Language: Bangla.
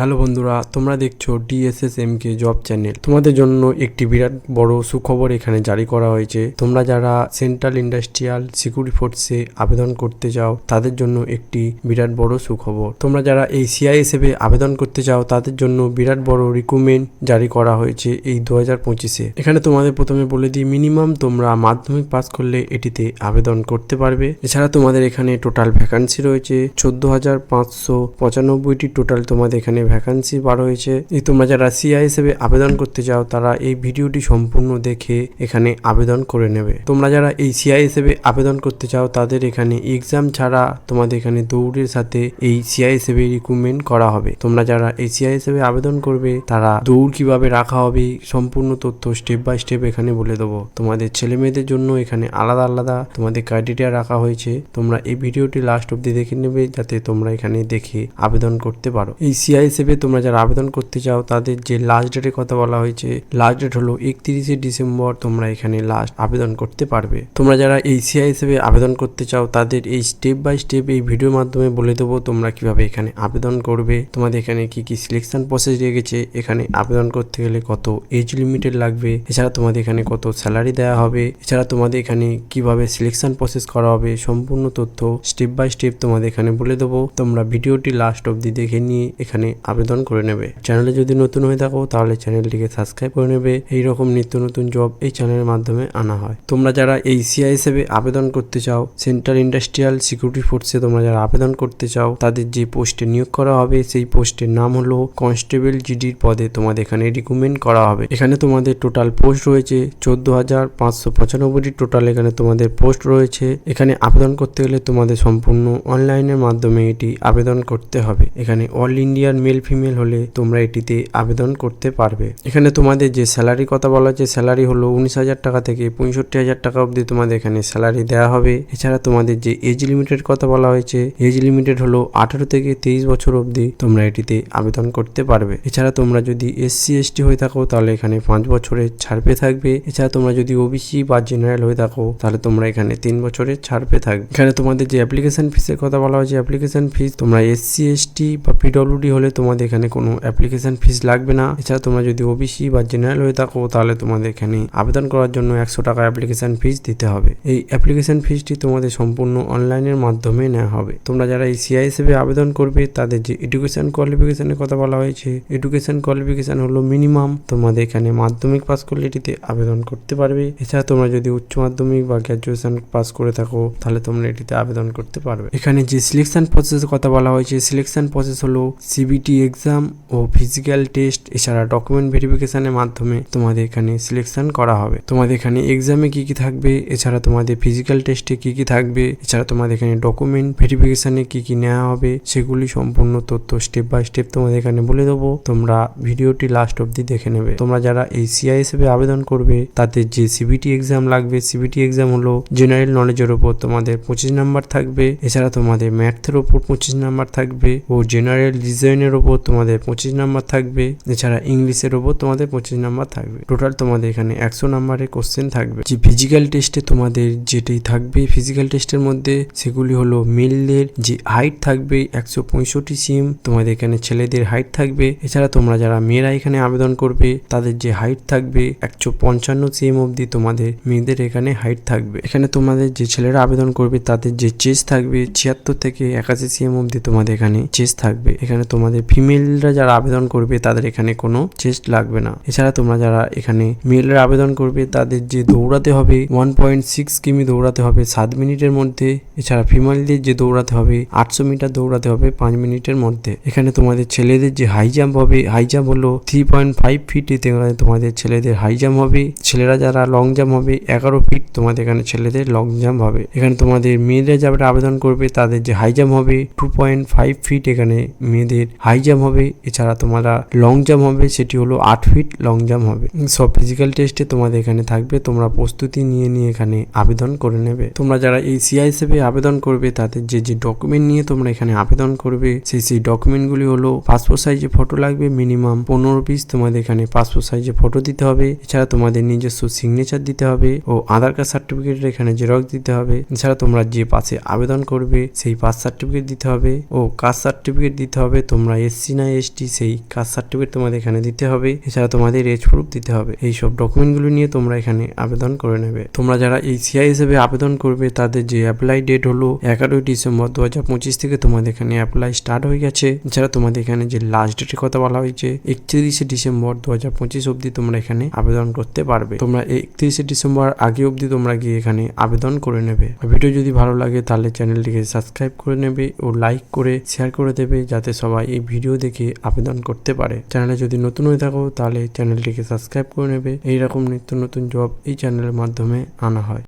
হ্যালো বন্ধুরা, তোমরা দেখছো DSSMK জব চ্যানেল। তোমাদের জন্য একটি বিরাট বড় সুখবর এখানে জারি করা হয়েছে। তোমরা যারা সেন্ট্রাল ইন্ডাস্ট্রিয়াল সিকিউরিটি ফোর্সে আবেদন করতে চাও তাদের জন্য একটি বিরাট বড় সুখবর। তোমরা যারা এই CISF এ আবেদন করতে চাও তাদের জন্য বিরাট বড় রিক্রুটমেন্ট জারি করা হয়েছে এই 2025-এ। এখানে তোমাদের প্রথমে বলে দিই, মিনিমাম তোমরা মাধ্যমিক পাস করলে এটিতে আবেদন করতে পারবে। এছাড়া তোমাদের এখানে টোটাল ভ্যাকান্সি রয়েছে 14,595টি টোটাল তোমাদের এখানে ভ্যাকান্সি বার হয়েছে। তোমরা যারা CISF এ আবেদন করতে চাও তারা এই ভিডিওটি সম্পূর্ণ দেখে এখানে আবেদন করে নেবে। তোমরা যারা এই CISF এ আবেদন করতে চাও তাদের এখানে এক্সাম ছাড়া তোমাদের এখানে দৌড়ের সাথে এই CISF এ রিক্রুটমেন্ট করা হবে। তোমরা যারা এই CISF এ আবেদন করবে তারা দৌড় কিভাবে রাখা হবে সম্পূর্ণ তথ্য স্টেপ বাই স্টেপ এখানে বলে দেবো। তোমাদের ছেলে মেয়েদের জন্য এখানে আলাদা আলাদা তোমাদের ক্রাইটেরিয়া রাখা হয়েছে। তোমরা এই ভিডিওটি লাস্ট অব্দি দেখে নেবে যাতে তোমরা এখানে দেখে আবেদন করতে পারো। এই CISF এ তোমরা যারা আবেদন করতে চাও তাদের যে লাস্ট ডেটের কথা বলা হয়েছে, লাস্ট ডেট হলো 31শে ডিসেম্বর। তোমরা এখানে লাস্ট আবেদন করতে পারবে। তোমরা যারা এই CISF এ আবেদন করতে চাও তাদের এই স্টেপ বাই স্টেপ এই ভিডিওর মাধ্যমে বলে দেবো তোমরা কিভাবে এখানে আবেদন করবে। তোমাদের এখানে কি কি সিলেকশন প্রসেস রেখেছে, এখানে আবেদন করতে গেলে কত এজ লিমিটেড লাগবে, এছাড়া তোমাদের এখানে কত স্যালারি দেওয়া হবে, এছাড়া তোমাদের এখানে কিভাবে সিলেকশন প্রসেস করা হবে সম্পূর্ণ তথ্য স্টেপ বাই স্টেপ তোমাদের এখানে বলে দেবো। তোমরা ভিডিওটি লাস্ট অব্দি দেখে নিয়ে এখানে আবেদন করে নেবে। চ্যানেলে যদি নতুন হয়ে থাকো তাহলে চ্যানেলটিকে সাবস্ক্রাইব করে নেবে। এইরকম নিত্য নতুন জব এই চ্যানেলের মাধ্যমে আনা হয়। তোমরা যারা এই CISF এ আবেদন করতে চাও, সেন্ট্রাল ইন্ডাস্ট্রিয়াল সিকিউরিটি ফোর্সে তোমরা যারা আবেদন করতে চাও তাদের যে পোস্টে নিয়োগ করা হবে সেই পোস্টের নাম হলো কনস্টেবল GDর পদে তোমাদের এখানে রিক্রুটমেন্ট করা হবে। এখানে তোমাদের টোটাল পোস্ট রয়েছে 14,595টি টোটাল এখানে তোমাদের পোস্ট রয়েছে। এখানে আবেদন করতে গেলে তোমাদের সম্পূর্ণ অনলাইনের মাধ্যমে এটি আবেদন করতে হবে। এখানে অল ইন্ডিয়ান মেল ফিমেল হলে তোমরা এটিতে আবেদন করতে পারবে। এখানে তোমাদের যে স্যালারি কথা বলা হচ্ছে, স্যালারি হলো 19,000 টাকা থেকে 65,000 টাকা অবধি তোমাদের এখানে স্যালারি দেওয়া হবে। এছাড়া তোমাদের যে এজ লিমিটেড কথা বলা হয়েছে, এজ লিমিটেড হলো 18 থেকে 23 বছর অবধি তোমরা এটিতে আবেদন করতে পারবে। এছাড়া তোমরা যদি SC ST হয়ে থাকো তাহলে এখানে 5 বছরের ছাড় পেয়ে থাকবে। এছাড়া তোমরা যদি OBC বা জেনারেল হয়ে থাকো তাহলে তোমরা এখানে 3 বছরের ছাড় পেয়ে থাকবে। এখানে তোমাদের যে অ্যাপ্লিকেশন ফিসের কথা বলা হয়েছে, অ্যাপ্লিকেশন ফিস তোমরা SC ST বা PWD হলে তোমাদের এখানে কোনো অ্যাপ্লিকেশন ফিস লাগবে না। এছাড়া তোমরা যদি OBC বা জেনারেল হয়ে থাকো তাহলে তোমাদের এখানে আবেদন করার জন্য 100 টাকা অ্যাপ্লিকেশন ফিস দিতে হবে। এই অ্যাপ্লিকেশন ফিসটি তোমাদের সম্পূর্ণ অনলাইনের মাধ্যমে নেওয়া হবে। তোমরা যারা এই CISF এ আবেদন করবে তাদের যে এডুকেশন কোয়ালিফিকেশনের কথা বলা হয়েছে, এডুকেশন কোয়ালিফিকেশন হলো মিনিমাম তোমাদের এখানে মাধ্যমিক পাস করলে এটিতে আবেদন করতে পারবে। এছাড়া তোমরা যদি উচ্চ মাধ্যমিক বা গ্র্যাজুয়েশন পাস করে থাকো তাহলে তোমরা এটিতে আবেদন করতে পারবে। এখানে যে সিলেকশন প্রসেসের কথা বলা হয়েছে, সিলেকশন প্রসেস হলো CBT এক্সাম ও ফিজিক্যাল টেস্ট এছাড়া ডকুমেন্ট ভেরিফিকেশনের মাধ্যমে তোমাদের এখানে সিলেকশন করা হবে। তোমাদের এখানে এক্সামে কি কি থাকবে, এছাড়া তোমাদের ফিজিক্যাল টেস্টে কি কি থাকবে, এছাড়া তোমাদের এখানে ডকুমেন্ট ভেরিফিকেশনে কি কি নেওয়া হবে সেগুলি সম্পূর্ণ তথ্য স্টেপ বাই স্টেপ তোমাদের এখানে বলে দেবো। তোমরা ভিডিওটি লাস্ট অব্দি দেখে নেবে। তোমরা যারা এই CISF এ আবেদন করবে তাদের যে CBT এক্সাম লাগবে, CBT এক্সাম হলো জেনারেল নলেজের উপর তোমাদের 25 নাম্বার থাকবে। এছাড়া তোমাদের ম্যাথের উপর 25 নাম্বার থাকবে ও জেনারেল রিজনের উপর তোমাদের 25 নাম্বার থাকবে। এছাড়া ইংলিশের উপর তোমাদের 25 নাম্বার থাকবে। টোটাল তোমাদের এখানে 100 নাম্বারের কোশ্চেন থাকবে। যে ফিজিক্যাল টেস্টে তোমাদের যেটাই থাকবে ফিজিক্যাল টেস্টের মধ্যে সেগুলি হলো মেলদের যে হাইট থাকবে 165 cm, তোমাদের এখানে ছেলেদের হাইট থাকবে। এছাড়া তোমরা যারা মেয়েরা এখানে আবেদন করবে তাদের যে হাইট থাকবে 155 cm অবধি তোমাদের মেয়েদের এখানে হাইট থাকবে। এখানে তোমাদের যে ছেলেরা আবেদন করবে তাদের যে চেস্ট থাকবে 76 থেকে 81 cm অবধি তোমাদের এখানে চেস্ট থাকবে। এখানে তোমাদের ফিমেলরা যারা আবেদন করবে তাদের এখানে কোনো চেস্ট লাগবে না। এছাড়া তোমরা যারা এখানে মেলরা আবেদন করবে তাদের যে দৌড়াতে হবে 1.6 কিমি দৌড়াতে হবে 7 মিনিটের মধ্যে। এছাড়া ফিমেলদের যে দৌড়াতে হবে 800 মিটার দৌড়াতে হবে 5 মিনিটের মধ্যে। এখানে তোমাদের ছেলেদের যে হাই জাম্প হবে, হাই জাম্প হলো 3.5 ফিট, এতে তোমাদের ছেলেদের হাই জাম্প হবে। ছেলেরা যারা লং জাম্প হবে 11 ফিট, তোমাদের এখানে ছেলেদের লং জাম্প হবে। এখানে তোমাদের মেয়েরা যারা আবেদন করবে তাদের যে হাই জাম্প হবে 2.5 ফিট, এখানে মেয়েদের হাই জাম্প হবে। এছাড়া তোমরা লং জাম্প হবে সেটি হলো 8 ফিট লং জাম্প হবে। সব ফিজিক্যাল টেস্টে তোমাদের এখানে থাকবে। তোমরা প্রস্তুতি নিয়ে এখানে আবেদন করে নেবে। তোমরা যারা এই CISF এ আবেদন করবে তাদের যে ডকুমেন্ট নিয়ে তোমরা এখানে আবেদন করবে সেই ডকুমেন্টগুলি হলো পাসপোর্ট সাইজে ফটো লাগবে মিনিমাম 15 পিস। তোমাদের এখানে পাসপোর্ট সাইজে ফটো দিতে হবে। এছাড়া তোমাদের নিজস্ব সিগনেচার দিতে হবে ও আধার কার্ড সার্টিফিকেটের এখানে জেরক্স দিতে হবে। এছাড়া তোমরা যে পাশে আবেদন করবে সেই পাস সার্টিফিকেট দিতে হবে ও কাস্ট সার্টিফিকেট দিতে হবে। তোমরা এসসি না এসটি সেই কাস্ট সার্টিফিকেট তোমাদের এখানে দিতে হবে। এছাড়া তোমাদের এজ প্রুফ দিতে হবে। এই সব ডকুমেন্টগুলো নিয়ে তোমরা এখানে আবেদন করে নেবে। তোমরা যারা এই সিআই হিসেবে আবেদন করবে তাদের যে অ্যাপ্লাই ডেট হলো 11ই ডিসেম্বর 2025 থেকে তোমাদের এখানে অ্যাপ্লাই স্টার্ট হয়ে গেছে। এছাড়া তোমাদের এখানে যে লাস্ট ডেটের কথা বলা হয়েছে 31শে ডিসেম্বর 2025 অবধি তোমরা এখানে আবেদন করতে পারবে। তোমরা 31শে ডিসেম্বর আগে অবধি তোমরা গিয়ে এখানে আবেদন করে নেবে। ভিডিও যদি ভালো লাগে তাহলে চ্যানেলটিকে সাবস্ক্রাইব করে নেবে ও লাইক করে শেয়ার করে দেবে, যাতে সবাই এই ভিডিও দেখে আবেদন করতে পারে। চ্যানেলে যদি নতুন হয়ে থাকো তাহলে চ্যানেলটিকে সাবস্ক্রাইব করে নেবে। এইরকম নিত্য নতুন জব এই চ্যানেলের মাধ্যমে আনা হয়।